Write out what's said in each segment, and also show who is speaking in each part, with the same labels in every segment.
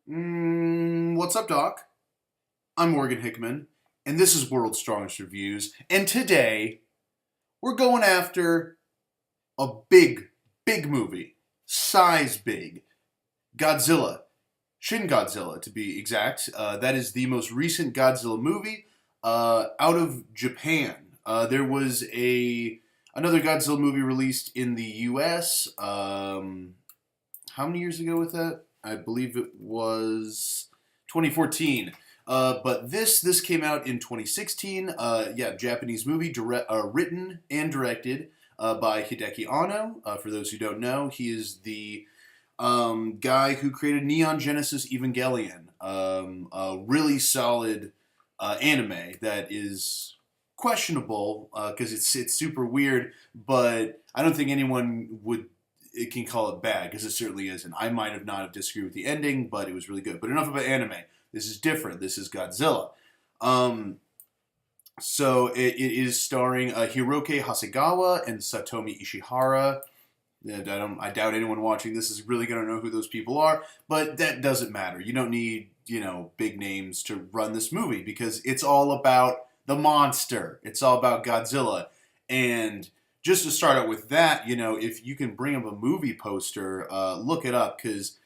Speaker 1: What's up, Doc? I'm Morgan Hickman, and this is World's Strongest Reviews. And today, we're going after a big movie. Size big. Godzilla. Shin Godzilla, to be exact. That is the most recent Godzilla movie out of Japan. There was another Godzilla movie released in the U.S. How many years ago was that? I believe it was 2014. But this came out in 2016. Japanese movie written and directed by Hideki Anno. For those who don't know, he is the guy who created Neon Genesis Evangelion. A really solid anime that is questionable because it's super weird, but I don't think anyone would it can call it bad because it certainly isn't. I might have not have disagreed with the ending, but it was really good. But enough about anime. This is different. This is Godzilla. Um, it is starring Hiroki Hasegawa and Satomi Ishihara. I doubt anyone watching this is really going to know who those people are, but that doesn't matter. You don't need big names to run this movie because it's all about the monster. It's all about Godzilla, and just to start out with that, if you can bring up a movie poster, look it up because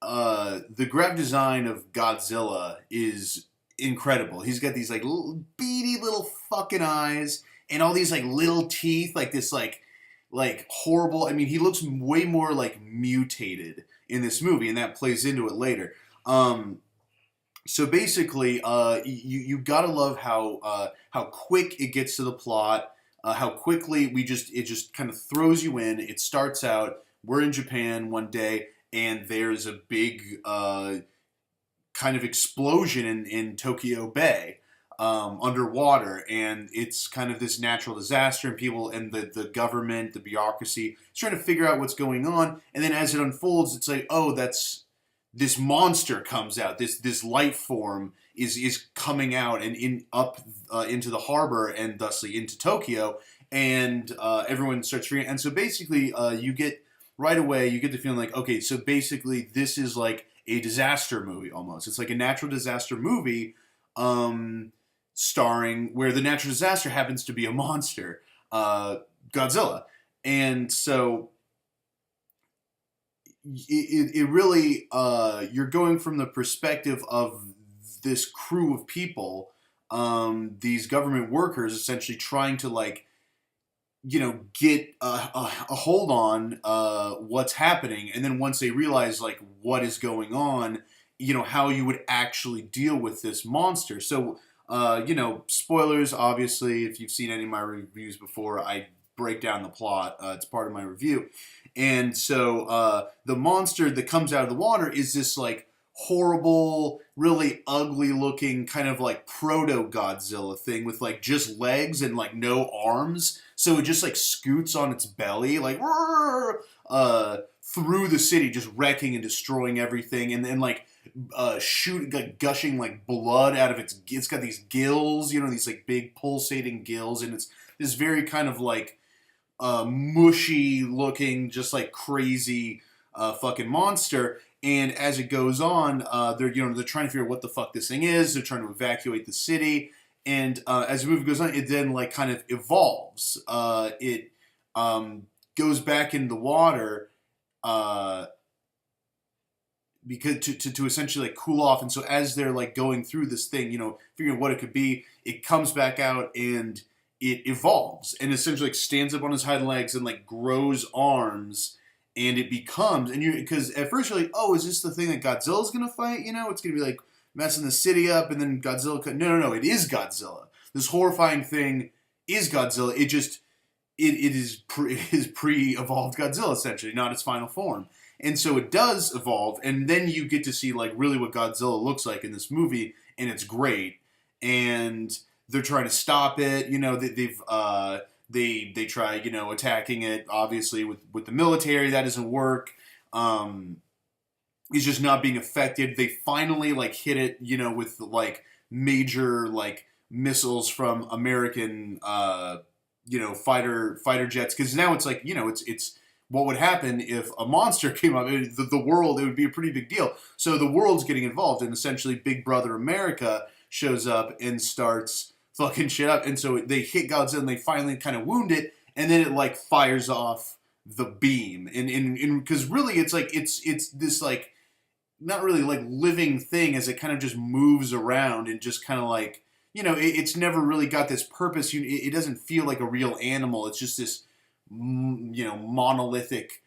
Speaker 1: the graphic design of Godzilla is incredible. He's got these like little, beady little fucking eyes and all these like little teeth, like this like horrible. I mean, he looks way more like mutated in this movie, and that plays into it later. So basically, you gotta love how quick it gets to the plot. How quickly it just kind of throws you in. It starts out, we're in Japan one day, and there's a big kind of explosion in Tokyo Bay underwater, and it's kind of this natural disaster, and people and the government, the bureaucracy, is trying to figure out what's going on, and then as it unfolds, it's like, oh, that's this monster comes out, this life form is coming out and into the harbor and thusly into Tokyo, and everyone starts figuring. And so basically, you get right away you get the feeling like, okay, so basically this is like a disaster movie almost. It's like a natural disaster movie, starring where the natural disaster happens to be a monster, Godzilla, and so it really you're going from the perspective of this crew of people, these government workers essentially trying to like get a hold on what's happening, and then once they realize like what is going on, how you would actually deal with this monster. So spoilers, obviously, if you've seen any of my reviews before, I break down the plot. It's part of my review. And so the monster that comes out of the water is this like horrible, really ugly looking kind of like proto Godzilla thing with like just legs and like no arms. So it just like scoots on its belly like through the city, just wrecking and destroying everything, and then like gushing like blood out of it's got these gills, these like big pulsating gills, and it's this very kind of like mushy looking, just like crazy fucking monster. And as it goes on, they're trying to figure out what the fuck this thing is. They're trying to evacuate the city, and as the movie goes on, it then like kind of evolves. It goes back in the water because to essentially like cool off. And so as they're like going through this thing, figuring what it could be, it comes back out and it evolves and essentially like stands up on his hind legs and like grows arms, and it becomes, and you because at first you're like, oh, is this the thing that Godzilla's gonna fight? It's gonna be like messing the city up, and then Godzilla. No, it is Godzilla. This horrifying thing is Godzilla. It is pre-evolved Godzilla essentially, not its final form. And so it does evolve, and then you get to see like really what Godzilla looks like in this movie, and it's great. And they're trying to stop it. They try attacking it obviously with the military. That doesn't work. It's just not being affected. They finally like hit it with like major like missiles from American fighter jets, because now it's like it's what would happen if a monster came up? The world, it would be a pretty big deal. So the world's getting involved, and essentially Big Brother America shows up and starts fucking shit up. And so they hit Godzilla and they finally kind of wound it, and then it like fires off the beam. And because really it's like it's this like not really like living thing as it kind of just moves around and just kind of like, it's never really got this purpose. It doesn't feel like a real animal. It's just this monolithic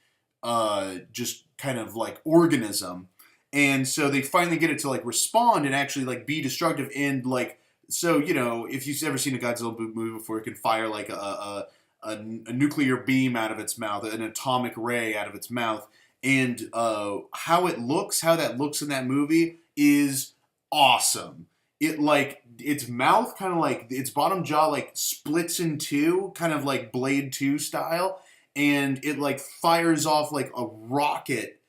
Speaker 1: just kind of like organism. And so they finally get it to like respond and actually like be destructive. And like, so, if you've ever seen a Godzilla movie before, it can fire like a nuclear beam out of its mouth, an atomic ray out of its mouth. And how that looks in that movie is awesome. It like, its mouth kind of like, its bottom jaw like splits in two, kind of like Blade 2 style. And it like fires off like a rocket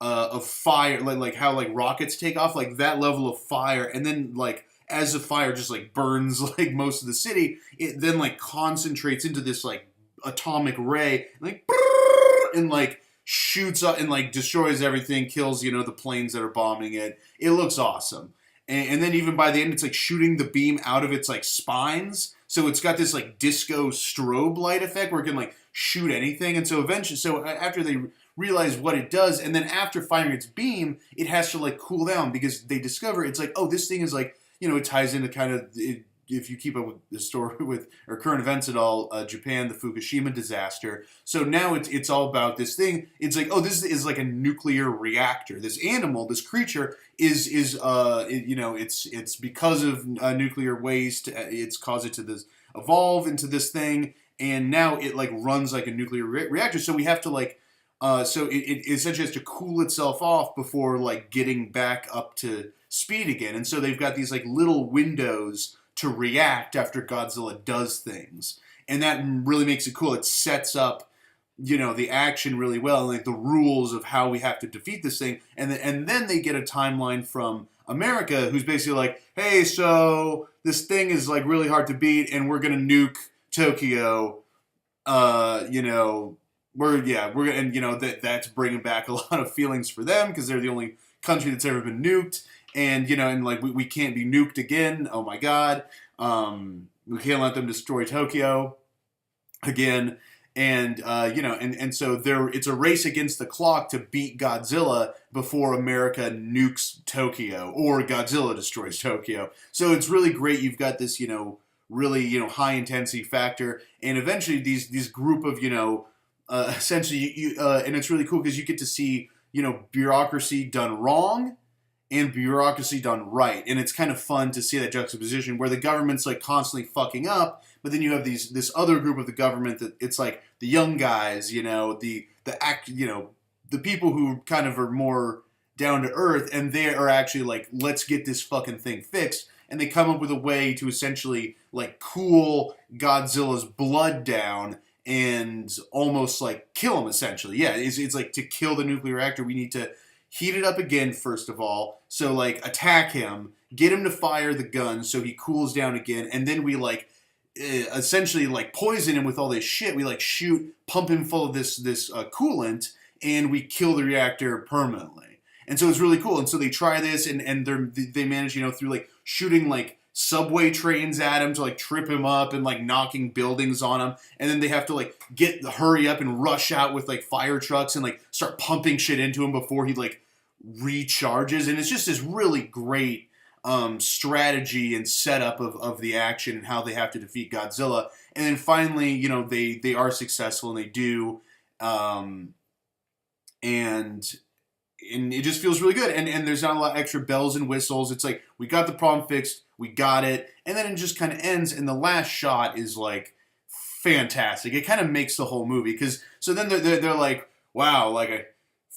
Speaker 1: of fire, like how like rockets take off, like that level of fire. And then like, as the fire just like burns like most of the city, it then like concentrates into this like atomic ray, and like shoots up and like destroys everything, kills the planes that are bombing it. It looks awesome. And then even by the end, it's like shooting the beam out of its like spines. So it's got this like disco strobe light effect where it can like shoot anything. And so eventually, so after they realize what it does, and then after firing its beam, it has to like cool down because they discover it's like, oh, this thing is like, it ties into kind of, if you keep up with the story with or current events at all, Japan, the Fukushima disaster. So now it's all about this thing. It's like, oh, this is like a nuclear reactor. This animal, this creature is it's because of nuclear waste. It's caused it to evolve into this thing, and now it like runs like a nuclear reactor. So we have to like. So it essentially has to cool itself off before like getting back up to speed again. And so they've got these like little windows to react after Godzilla does things. And that really makes it cool. It sets up, the action really well, and like the rules of how we have to defeat this thing. And then they get a timeline from America who's basically like, hey, so this thing is like really hard to beat and we're going to nuke Tokyo, we're gonna, and that's bringing back a lot of feelings for them because they're the only country that's ever been nuked, and and like we can't be nuked again. Oh my god, we can't let them destroy Tokyo again, and and so it's a race against the clock to beat Godzilla before America nukes Tokyo or Godzilla destroys Tokyo. So it's really great. You've got this really high intensity factor, and eventually these group of essentially, and it's really cool because you get to see, bureaucracy done wrong and bureaucracy done right. And it's kind of fun to see that juxtaposition where the government's like constantly fucking up, but then you have this other group of the government that it's like the young guys, the people who kind of are more down to earth, and they are actually like, let's get this fucking thing fixed. And they come up with a way to essentially like cool Godzilla's blood down and almost like kill him, essentially. Yeah, it's like to kill the nuclear reactor, we need to heat it up again, first of all. So like attack him, get him to fire the gun so he cools down again, and then we like essentially like poison him with all this shit. We like pump him full of this coolant, and we kill the reactor permanently. And so it's really cool. And so they try this, and they manage, through like shooting like subway trains at him to like trip him up and like knocking buildings on him, and then they have to like hurry up and rush out with like fire trucks and like start pumping shit into him before he like recharges. And it's just this really great strategy and setup of the action and how they have to defeat Godzilla. And then finally, they are successful, and they do, and it just feels really good. And there's not a lot of extra bells and whistles. It's like, we got the problem fixed, we got it, and then it just kind of ends, and the last shot is like fantastic. It kind of makes the whole movie, because so then they're like, wow, like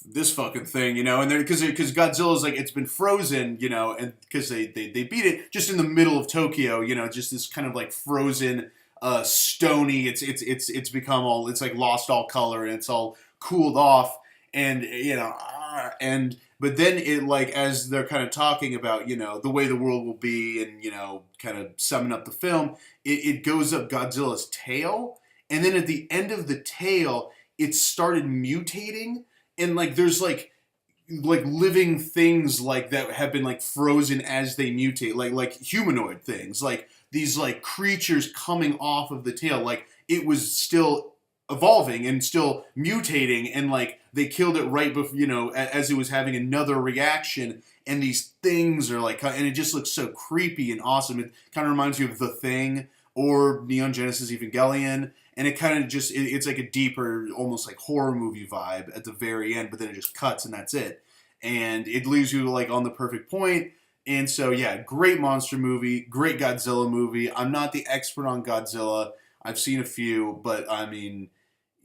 Speaker 1: this fucking thing, and they're because Godzilla's like, it's been frozen, and because they beat it just in the middle of Tokyo, just this kind of like frozen, stony. It's become all, it's like lost all color, and it's all cooled off, and but then it like, as they're kind of talking about, the way the world will be, and kind of summing up the film, it goes up Godzilla's tail, and then at the end of the tail, it started mutating, and like there's like living things like that have been like frozen as they mutate, like humanoid things, like these like creatures coming off of the tail, like it was still evolving and still mutating, and like they killed it right before, as it was having another reaction, and these things are like, and it just looks so creepy and awesome. It kind of reminds you of The Thing or Neon Genesis Evangelion, and it kind of just, it's like a deeper, almost like horror movie vibe at the very end, but then it just cuts and that's it. And it leaves you like on the perfect point. And so, yeah, great monster movie, great Godzilla movie. I'm not the expert on Godzilla. I've seen a few, but I mean,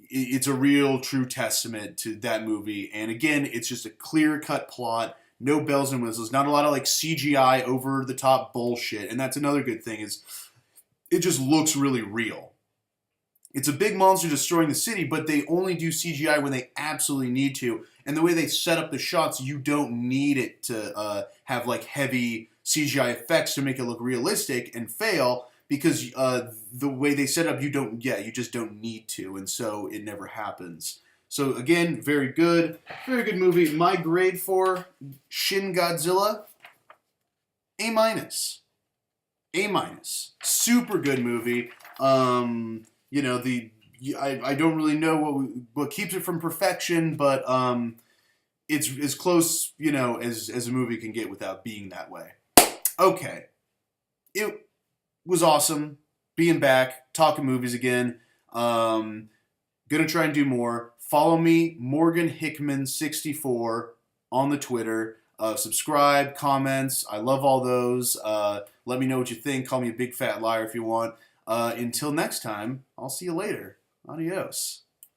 Speaker 1: it's a real true testament to that movie. And again, it's just a clear-cut plot, no bells and whistles, not a lot of like CGI over the top bullshit. And that's another good thing, is it just looks really real. It's a big monster destroying the city, but they only do CGI when they absolutely need to. And the way they set up the shots, you don't need it to have like heavy CGI effects to make it look realistic and fail, because the way they set up, you just don't need to, and so it never happens. So again, very good movie. My grade for Shin Godzilla, A-. A-. Super good movie. I don't really know what keeps it from perfection, but it's as close, as a movie can get without being that way. Okay. It was awesome being back, talking movies again. Gonna try and do more. Follow me, Morgan Hickman 64 on the Twitter. Subscribe, comments. I love all those. Let me know what you think. Call me a big fat liar if you want. Until next time, I'll see you later. Adios.